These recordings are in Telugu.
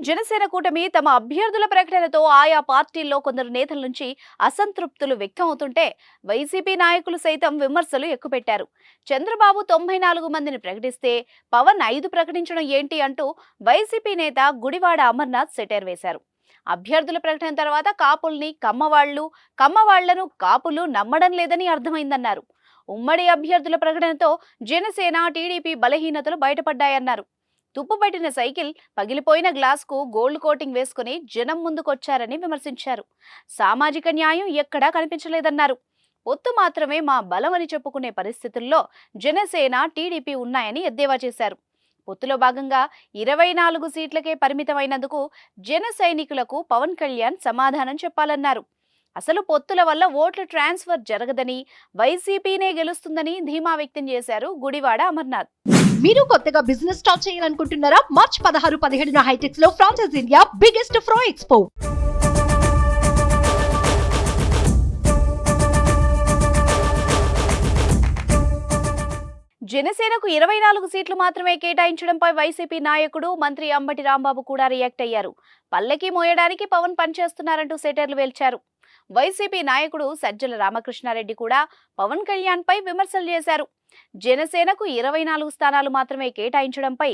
జనసేన కూటమి తమ అభ్యర్థుల ప్రకటనతో ఆయా పార్టీల్లో కొందరు నేతల నుంచి అసంతృప్తులు వ్యక్తం అవుతుంటే వైసీపీ నాయకులు సైతం విమర్శలు ఎక్కుపెట్టారు. చంద్రబాబు 94 మందిని ప్రకటిస్తే పవన్ 5 ప్రకటించడం ఏంటి అంటూ వైసీపీ నేత గుడివాడ అమర్నాథ్ సెటైర్ వేశారు. అభ్యర్థుల ప్రకటన తర్వాత కాపుల్ని కమ్మవాళ్లను కాపులు నమ్మడం లేదని అర్థమైందన్నారు. ఉమ్మడి అభ్యర్థుల ప్రకటనతో జనసేన టీడీపీ బలహీనతలు బయటపడ్డాయన్నారు. తుప్పుపట్టిన సైకిల్, పగిలిపోయిన గ్లాస్కు గోల్డ్ కోటింగ్ వేసుకుని జనం ముందుకొచ్చారని విమర్శించారు. సామాజిక న్యాయం ఎక్కడా కనిపించలేదన్నారు. పొత్తు మాత్రమే మా బలం అని చెప్పుకునే పరిస్థితుల్లో జనసేన టీడీపీ ఉన్నాయని ఎద్దేవా చేశారు. పొత్తులో భాగంగా 24 సీట్లకే పరిమితమైనందుకు జన సైనికులకు పవన్ కళ్యాణ్ సమాధానం చెప్పాలన్నారు. అసలు పొత్తుల వల్ల ఓట్ల ట్రాన్స్ఫర్ జరగదని, వైసీపీనే గెలుస్తుందని ధీమా వ్యక్తం చేశారు గుడివాడ అమర్నాథ్. మీరు కొత్తగా బిజినెస్ స్టార్ట్ చేయాలనుకుంటున్నారా? మార్చి 16-17 హైటెక్స్ లో ఫ్రాన్సెస్ ఇండియా బిగ్గెస్ట్ ఫ్రో ఎక్స్పో. జనసేనకు 24 సీట్లు మాత్రమే కేటాయించడంపై వైసీపీ నాయకుడు మంత్రి అంబటి రాంబాబు కూడా రియాక్ట్ అయ్యారు. పల్లకి మోయడానికి పవన్ పనిచేస్తున్నారంటూ సెటైర్లు వేల్చారు. వైసీపీ నాయకుడు సజ్జల రామకృష్ణారెడ్డి కూడా పవన్ కళ్యాణ్ పై విమర్శలు చేశారు. జనసేనకు 24 స్థానాలు మాత్రమే కేటాయించడంపై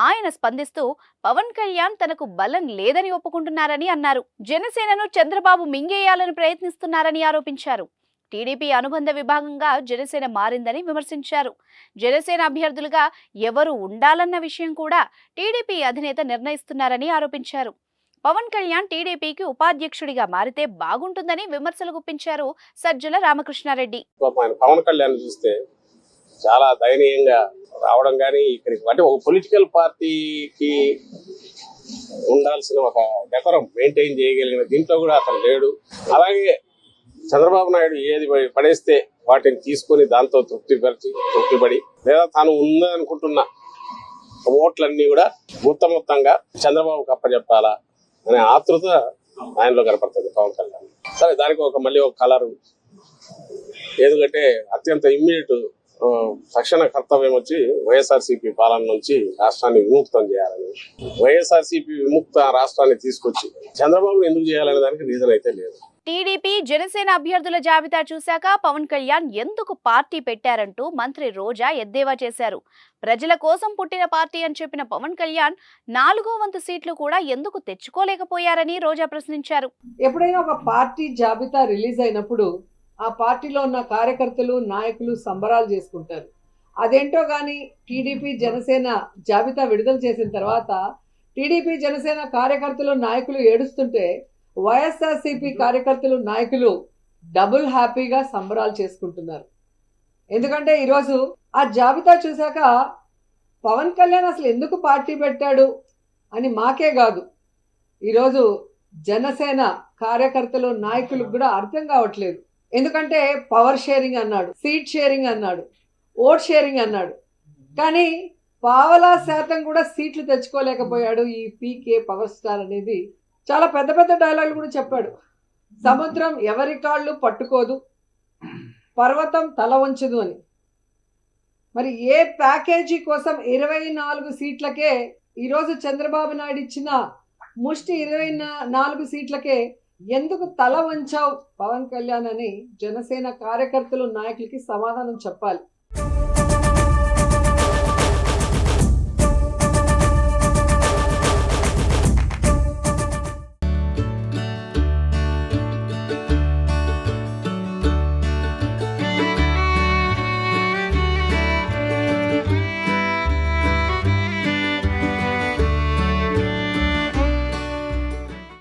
ఆయన స్పందిస్తూ పవన్ కళ్యాణ్ తనకు బలం లేదని ఒప్పుకుంటున్నారని అన్నారు. జనసేనను చంద్రబాబు మింగేయాలని ప్రయత్నిస్తున్నారని ఆరోపించారు. టీడీపీ అనుబంధ విభాగంగా జనసేన మారిందని విమర్శించారు. జనసేన అభ్యర్థులుగా ఎవరు ఉండాలన్న విషయం కూడా టీడీపీ అధినేత నిర్ణయిస్తున్నారని ఆరోపించారు. పవన్ కళ్యాణ్ టీడీపీకి ఉపాధ్యక్షుడిగా మారితే బాగుంటుందని విమర్శలు గుప్పించారు సజ్జల రామకృష్ణారెడ్డి. పవన్ కళ్యాణ్ చూస్తే చాలా దయనీయంగా రావడం కానీ ఇక్కడికి అంటే ఒక పొలిటికల్ పార్టీకి ఉండాల్సిన ఒక డెకరం మెయింటైన్ చేయగలిగిన దీంట్లో కూడా అతను లేడు. అలాగే చంద్రబాబు నాయుడు ఏది పడేస్తే వాటిని తీసుకొని దాంతో తృప్తిపడి లేదా తాను ఉందనుకుంటున్న ఓట్లన్నీ కూడా మొత్తంగా చంద్రబాబుకి అప్పచెప్పాలా అనే ఆతృత ఆయనలో కనపడుతుంది పవన్ కళ్యాణ్. సరే, దానికి మళ్ళీ ఒక కలరు, ఎందుకంటే అత్యంత ఇమ్మీడియట్ తక్షణ కర్తవ్యం వచ్చి వైఎస్ఆర్సీపీ పాలన నుంచి రాష్ట్రాన్ని విముక్తం చేయాలని, వైఎస్ఆర్సీపీ విముక్త రాష్ట్రాన్ని తీసుకొచ్చి చంద్రబాబు ఎందుకు చేయాలనే దానికి రీజన్ అయితే లేదు. టీడీపీ జనసేన అభ్యర్థుల జాబితా చూశాక పవన్ కళ్యాణ్ ఎందుకు పార్టీ పెట్టారంటూ మంత్రి రోజా ఎద్దేవా చేశారు. ప్రజల కోసం పుట్టిన పార్టీ అని చెప్పిన పవన్ కళ్యాణ్ 4వ వంతు సీట్లు కూడా ఎందుకు తెచ్చుకోలేకపోయారని రోజా ప్రశ్నించారు. ఎప్పుడైనా ఒక పార్టీ జాబితా రిలీజ్ అయినప్పుడు ఆ పార్టీలో ఉన్న కార్యకర్తలు, నాయకులు సంబరాలు చేసుకుంటారు. అదేంటో కానీ టీడీపీ జనసేన జాబితా విడుదల చేసిన తర్వాత టీడీపీ జనసేన కార్యకర్తలు, నాయకులు ఏడుస్తుంటే వైఎస్ఆర్సీపీ కార్యకర్తలు, నాయకులు డబుల్ హ్యాపీగా సంబరాలు చేసుకుంటున్నారు. ఎందుకంటే ఈరోజు ఆ జాబితా చూశాక పవన్ కళ్యాణ్ అసలు ఎందుకు పార్టీ పెట్టాడు అని మాకే కాదు, ఈరోజు జనసేన కార్యకర్తలు, నాయకులకు కూడా అర్థం కావట్లేదు. ఎందుకంటే పవర్ షేరింగ్ అన్నాడు, సీట్ షేరింగ్ అన్నాడు, ఓట్ షేరింగ్ అన్నాడు, కానీ పావలా శాతం కూడా సీట్లు తెచ్చుకోలేకపోయాడు ఈ పీకే పవర్ స్టార్ అనేది. చాలా పెద్ద పెద్ద డైలాగులు కూడా చెప్పాడు. సముద్రం ఎవరి కాళ్ళు పట్టుకోదు, పర్వతం తల వంచదు అని. మరి ఏ ప్యాకేజీ కోసం 24 సీట్లకే ఈరోజు చంద్రబాబు నాయుడు ఇచ్చిన ముష్టి 24 సీట్లకే ఎందుకు తల వంచావు పవన్ కళ్యాణ్ అని జనసేన కార్యకర్తలు, నాయకులకి సమాధానం చెప్పాలి.